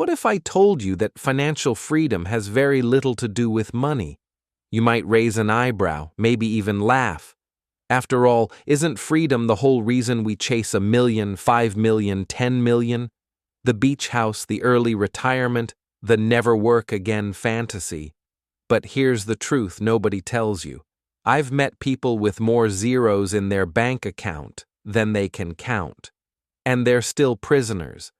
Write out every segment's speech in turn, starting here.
What if I told you that financial freedom has very little to do with money? You might raise an eyebrow, maybe even laugh. After all, isn't freedom the whole reason we chase 1 million, 5 million, 10 million? The beach house, the early retirement, the never work again fantasy. But here's the truth nobody tells you. I've met people with more zeros in their bank account than they can count. And they're still prisoners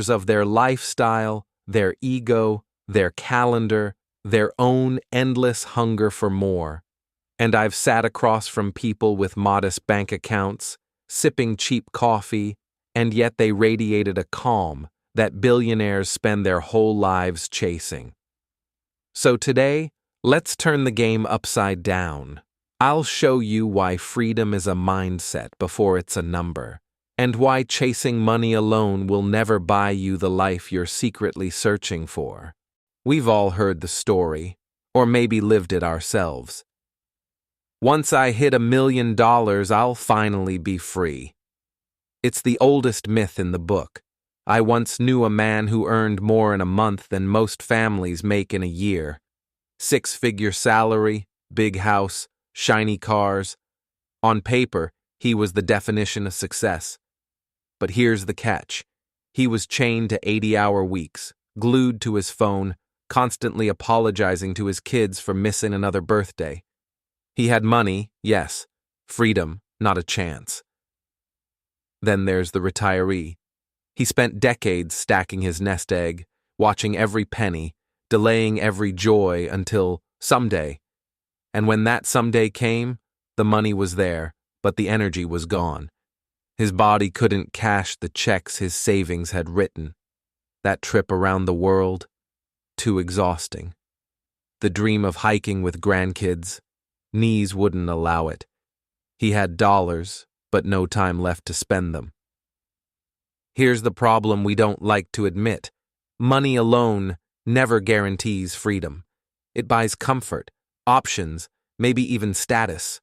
of their lifestyle, their ego, their calendar, their own endless hunger for more. And I've sat across from people with modest bank accounts, sipping cheap coffee, and yet they radiated a calm that billionaires spend their whole lives chasing. So today, let's turn the game upside down. I'll show you why freedom is a mindset before it's a number, and why chasing money alone will never buy you the life you're secretly searching for. We've all heard the story, or maybe lived it ourselves. Once I hit $1 million, I'll finally be free. It's the oldest myth in the book. I once knew a man who earned more in a month than most families make in a year. 6-figure salary, big house, shiny cars. On paper, he was the definition of success. But here's the catch. He was chained to 80-hour weeks, glued to his phone, constantly apologizing to his kids for missing another birthday. He had money, yes. Freedom, not a chance. Then there's the retiree. He spent decades stacking his nest egg, watching every penny, delaying every joy until someday. And when that someday came, the money was there, but the energy was gone. His body couldn't cash the checks his savings had written. That trip around the world, too exhausting. The dream of hiking with grandkids, knees wouldn't allow it. He had dollars, but no time left to spend them. Here's the problem we don't like to admit. Money alone never guarantees freedom. It buys comfort, options, maybe even status.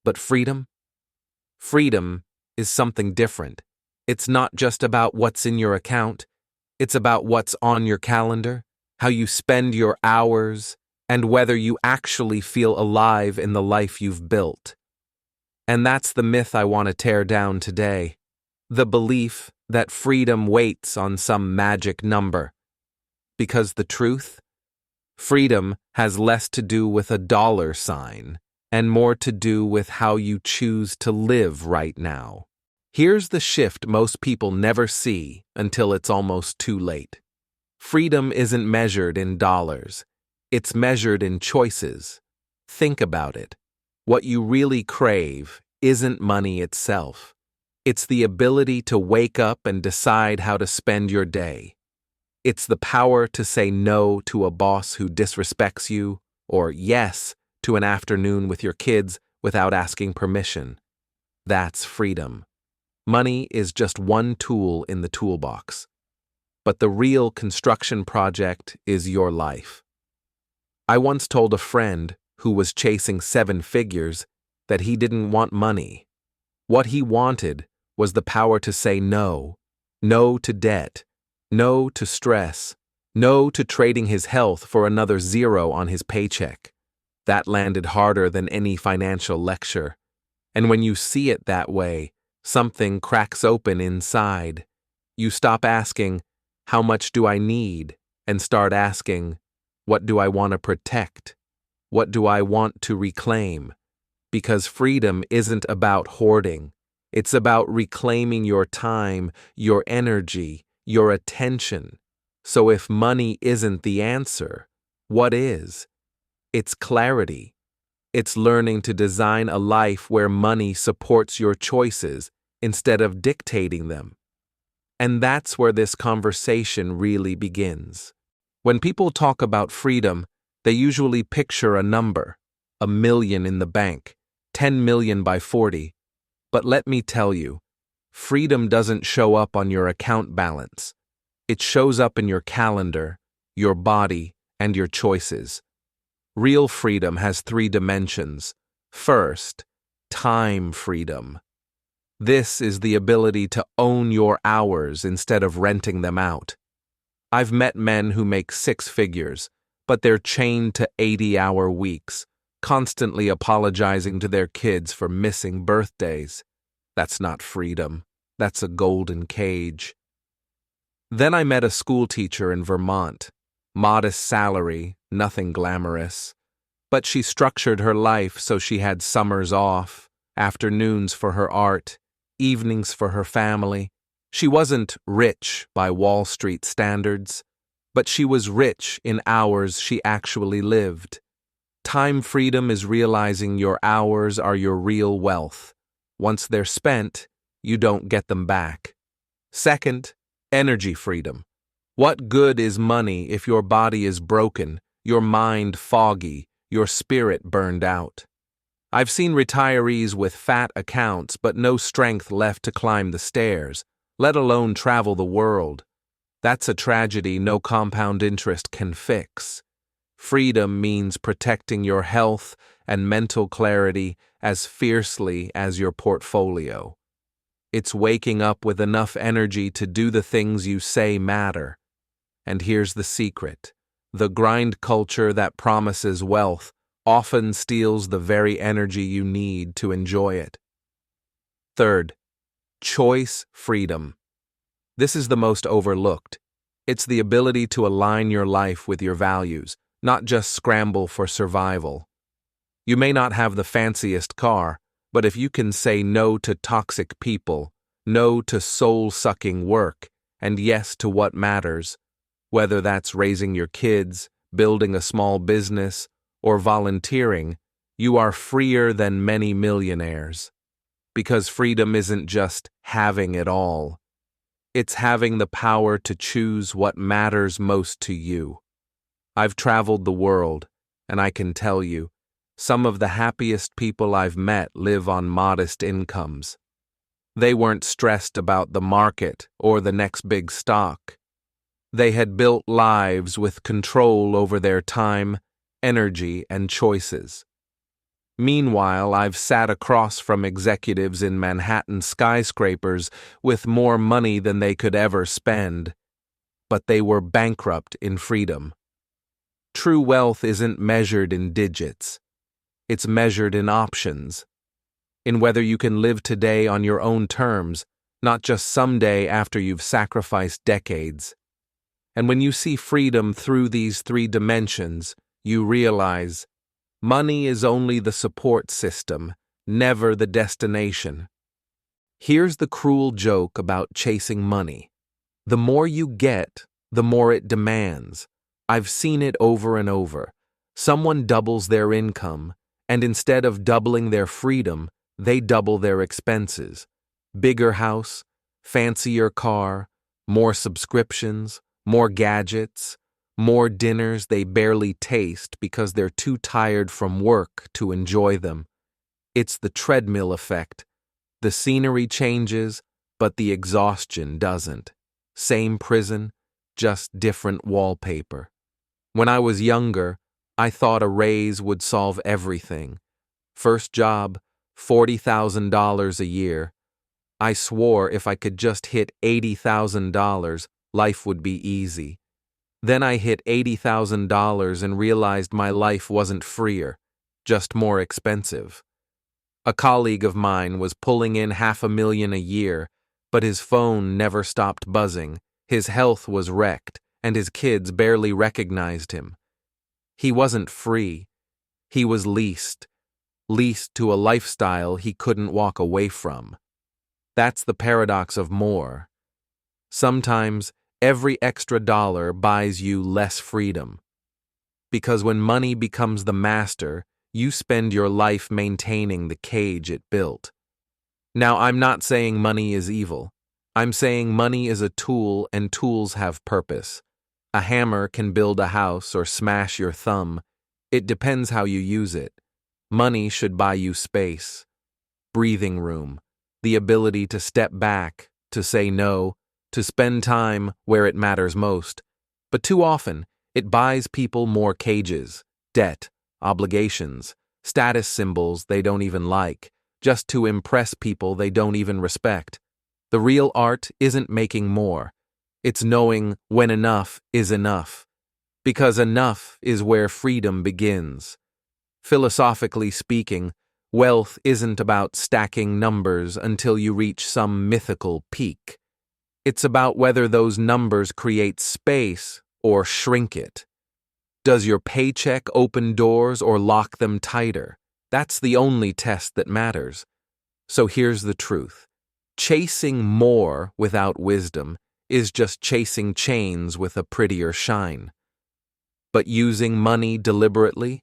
But freedom? Freedom is something different. It's not just about what's in your account. It's about what's on your calendar, how you spend your hours, and whether you actually feel alive in the life you've built. And that's the myth I want to tear down today. The belief that freedom waits on some magic number. Because the truth? Freedom has less to do with a dollar sign and more to do with how you choose to live right now. Here's the shift most people never see until it's almost too late. Freedom isn't measured in dollars. It's measured in choices. Think about it. What you really crave isn't money itself. It's the ability to wake up and decide how to spend your day. It's the power to say no to a boss who disrespects you, or yes to an afternoon with your kids without asking permission. That's freedom. Money is just one tool in the toolbox. But the real construction project is your life. I once told a friend who was chasing 7 figures that he didn't want money. What he wanted was the power to say no. No to debt. No to stress. No to trading his health for another zero on his paycheck. That landed harder than any financial lecture. And when you see it that way, something cracks open inside. You stop asking, how much do I need? And start asking, what do I want to protect? What do I want to reclaim? Because freedom isn't about hoarding. It's about reclaiming your time, your energy, your attention. So if money isn't the answer, what is? It's clarity. It's learning to design a life where money supports your choices instead of dictating them. And that's where this conversation really begins. When people talk about freedom, they usually picture a number, 1 million in the bank, 10 million by 40. But let me tell you, freedom doesn't show up on your account balance. It shows up in your calendar, your body, and your choices. Real freedom has 3 dimensions. First, time freedom. This is the ability to own your hours instead of renting them out. I've met men who make six figures, but they're chained to 80-hour weeks, constantly apologizing to their kids for missing birthdays. That's not freedom. That's a golden cage. Then I met a school teacher in Vermont. Modest salary, nothing glamorous. But she structured her life so she had summers off, afternoons for her art, evenings for her family. She wasn't rich by Wall Street standards, but she was rich in hours she actually lived. Time freedom is realizing your hours are your real wealth. Once they're spent, you don't get them back. Second, energy freedom. What good is money if your body is broken, your mind foggy, your spirit burned out? I've seen retirees with fat accounts but no strength left to climb the stairs, let alone travel the world. That's a tragedy no compound interest can fix. Freedom means protecting your health and mental clarity as fiercely as your portfolio. It's waking up with enough energy to do the things you say matter. And here's the secret. The grind culture that promises wealth often steals the very energy you need to enjoy it. Third, choice freedom. This is the most overlooked. It's the ability to align your life with your values, not just scramble for survival. You may not have the fanciest car, but if you can say no to toxic people, no to soul-sucking work, and yes to what matters, whether that's raising your kids, building a small business, or volunteering, you are freer than many millionaires. Because freedom isn't just having it all. It's having the power to choose what matters most to you. I've traveled the world, and I can tell you, some of the happiest people I've met live on modest incomes. They weren't stressed about the market or the next big stock. They had built lives with control over their time, energy, and choices. Meanwhile, I've sat across from executives in Manhattan skyscrapers with more money than they could ever spend, but they were bankrupt in freedom. True wealth isn't measured in digits. It's measured in options, in whether you can live today on your own terms, not just someday after you've sacrificed decades. And when you see freedom through these three dimensions, you realize money is only the support system, never the destination. Here's the cruel joke about chasing money. The more you get, the more it demands. I've seen it over and over. Someone doubles their income, and instead of doubling their freedom, they double their expenses. Bigger house, fancier car, more subscriptions, more gadgets, more dinners they barely taste because they're too tired from work to enjoy them. It's the treadmill effect. The scenery changes, but the exhaustion doesn't. Same prison, just different wallpaper. When I was younger, I thought a raise would solve everything. First job, $40,000 a year. I swore if I could just hit $80,000, life would be easy. Then I hit $80,000 and realized my life wasn't freer, just more expensive. A colleague of mine was pulling in $500,000 a year, but his phone never stopped buzzing, his health was wrecked, and his kids barely recognized him. He wasn't free. He was leased to a lifestyle he couldn't walk away from. That's the paradox of more. Sometimes, every extra dollar buys you less freedom. Because when money becomes the master, you spend your life maintaining the cage it built. Now, I'm not saying money is evil. I'm saying money is a tool and tools have purpose. A hammer can build a house or smash your thumb. It depends how you use it. Money should buy you space, breathing room, the ability to step back, to say no, to spend time where it matters most. But too often, it buys people more cages, debt, obligations, status symbols they don't even like, just to impress people they don't even respect. The real art isn't making more. It's knowing when enough is enough, because enough is where freedom begins. Philosophically speaking, wealth isn't about stacking numbers until you reach some mythical peak. It's about whether those numbers create space or shrink it. Does your paycheck open doors or lock them tighter? That's the only test that matters. So here's the truth. Chasing more without wisdom is just chasing chains with a prettier shine. But using money deliberately,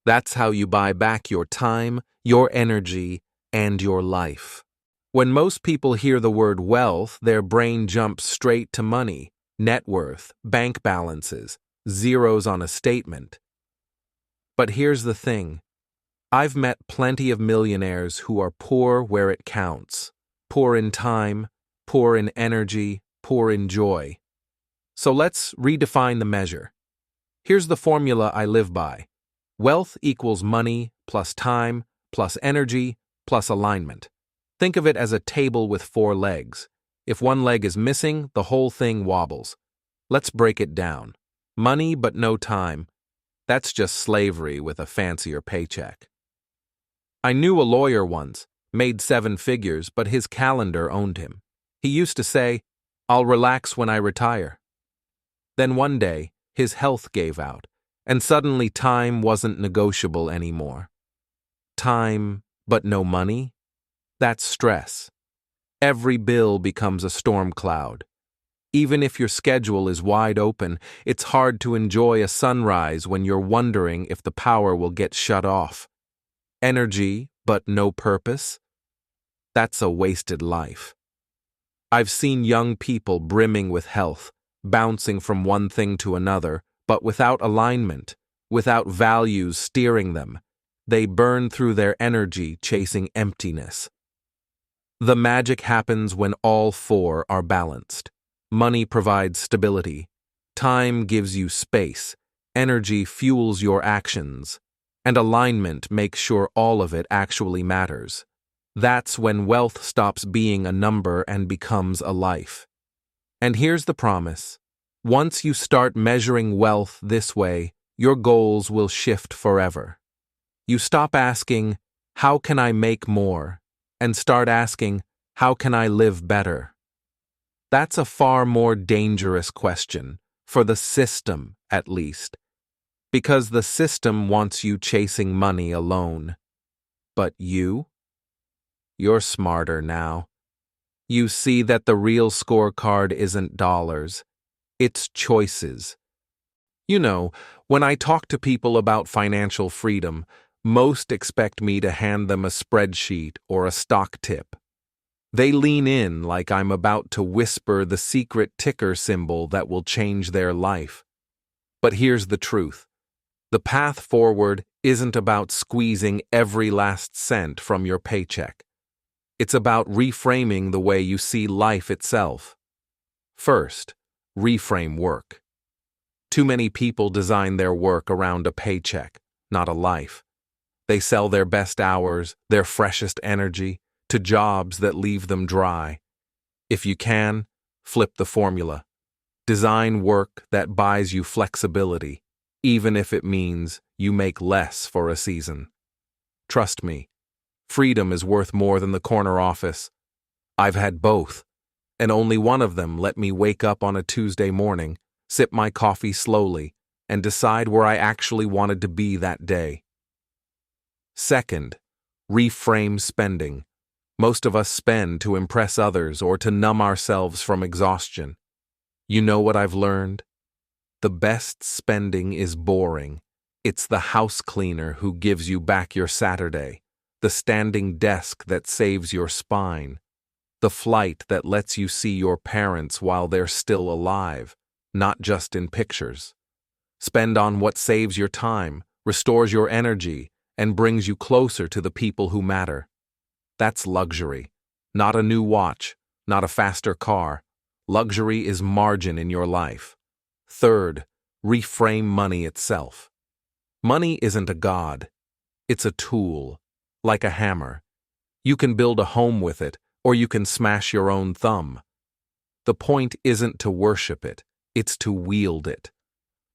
that's how you buy back your time, your energy, and your life. When most people hear the word wealth, their brain jumps straight to money, net worth, bank balances, zeros on a statement. But here's the thing. I've met plenty of millionaires who are poor where it counts. Poor in time, poor in energy, poor in joy. So let's redefine the measure. Here's the formula I live by. Wealth equals money plus time plus energy plus alignment. Think of it as a table with 4 legs. If one leg is missing, the whole thing wobbles. Let's break it down. Money but no time. That's just slavery with a fancier paycheck. I knew a lawyer once, made 7 figures, but his calendar owned him. He used to say, "I'll relax when I retire." Then one day, his health gave out, and suddenly time wasn't negotiable anymore. Time, but no money? That's stress. Every bill becomes a storm cloud. Even if your schedule is wide open, it's hard to enjoy a sunrise when you're wondering if the power will get shut off. Energy, but no purpose? That's a wasted life. I've seen young people brimming with health, bouncing from one thing to another, but without alignment, without values steering them. They burn through their energy chasing emptiness. The magic happens when all 4 are balanced. Money provides stability. Time gives you space. Energy fuels your actions. And alignment makes sure all of it actually matters. That's when wealth stops being a number and becomes a life. And here's the promise. Once you start measuring wealth this way, your goals will shift forever. You stop asking, "How can I make more?" and start asking, "How can I live better?" That's a far more dangerous question, for the system at least, because the system wants you chasing money alone. But you? You're smarter now. You see that the real scorecard isn't dollars, it's choices. You know, when I talk to people about financial freedom, most expect me to hand them a spreadsheet or a stock tip. They lean in like I'm about to whisper the secret ticker symbol that will change their life. But here's the truth. The path forward isn't about squeezing every last cent from your paycheck. It's about reframing the way you see life itself. First, reframe work. Too many people design their work around a paycheck, not a life. They sell their best hours, their freshest energy, to jobs that leave them dry. If you can, flip the formula. Design work that buys you flexibility, even if it means you make less for a season. Trust me, freedom is worth more than the corner office. I've had both, and only one of them let me wake up on a Tuesday morning, sip my coffee slowly, and decide where I actually wanted to be that day. Second, reframe spending. Most of us spend to impress others or to numb ourselves from exhaustion. You know what I've learned? The best spending is boring. It's the house cleaner who gives you back your Saturday, the standing desk that saves your spine, the flight that lets you see your parents while they're still alive, not just in pictures. Spend on what saves your time, restores your energy, and brings you closer to the people who matter. That's luxury. Not a new watch, not a faster car. Luxury is margin in your life. Third, reframe money itself. Money isn't a god. It's a tool, like a hammer. You can build a home with it, or you can smash your own thumb. The point isn't to worship it, it's to wield it.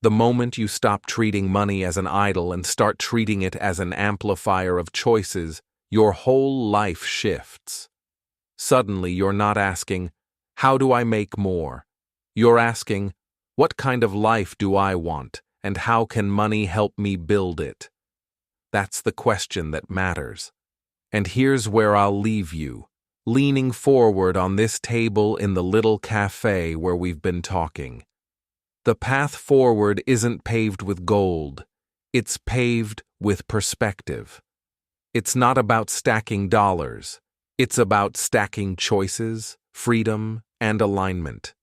The moment you stop treating money as an idol and start treating it as an amplifier of choices, your whole life shifts. Suddenly, you're not asking, "How do I make more?" You're asking, "What kind of life do I want, and how can money help me build it?" That's the question that matters. And here's where I'll leave you, leaning forward on this table in the little cafe where we've been talking. The path forward isn't paved with gold, it's paved with perspective. It's not about stacking dollars, it's about stacking choices, freedom, and alignment.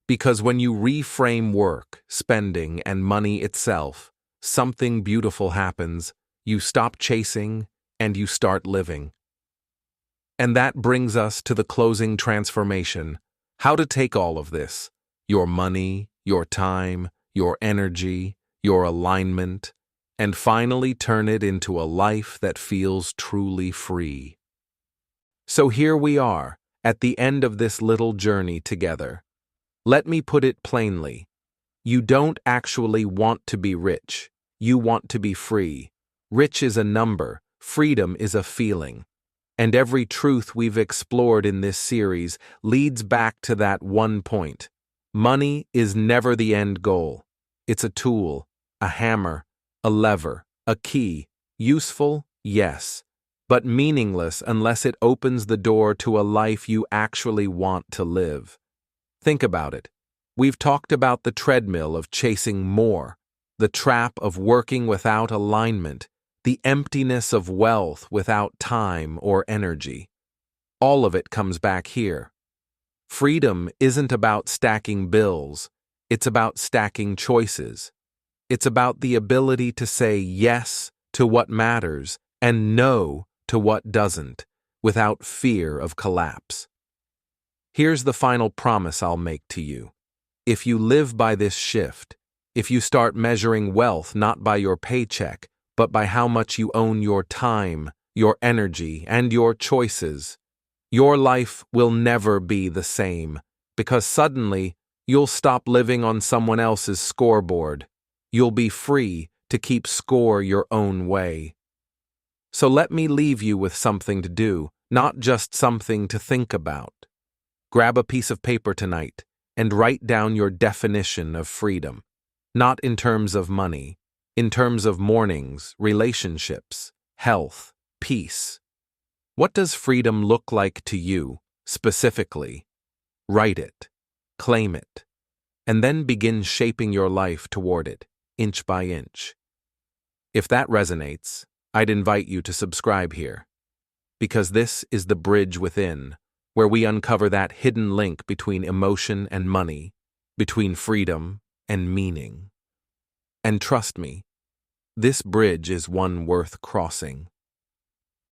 Because when you reframe work, spending, and money itself, something beautiful happens. You stop chasing, and you start living. And that brings us to the closing transformation: how to take all of this, your money, your time, your energy, your alignment, and finally turn it into a life that feels truly free. So here we are, at the end of this little journey together. Let me put it plainly. You don't actually want to be rich. You want to be free. Rich is a number, freedom is a feeling. And every truth we've explored in this series leads back to that one point. Money is never the end goal. It's a tool, a hammer, a lever, a key. Useful, yes, but meaningless unless it opens the door to a life you actually want to live. Think about it. We've talked about the treadmill of chasing more, the trap of working without alignment, the emptiness of wealth without time or energy. All of it comes back here. Freedom isn't about stacking bills, it's about stacking choices. It's about the ability to say yes to what matters and no to what doesn't, without fear of collapse. Here's the final promise I'll make to you. If you live by this shift, if you start measuring wealth not by your paycheck, but by how much you own your time, your energy, and your choices, your life will never be the same, because suddenly you'll stop living on someone else's scoreboard. You'll be free to keep score your own way. So let me leave you with something to do, not just something to think about. Grab a piece of paper tonight and write down your definition of freedom, not in terms of money, in terms of mornings, relationships, health, peace. What does freedom look like to you, specifically? Write it, claim it, and then begin shaping your life toward it, inch by inch. If that resonates, I'd invite you to subscribe here, because this is The Bridge Within, where we uncover that hidden link between emotion and money, between freedom and meaning. And trust me, this bridge is one worth crossing.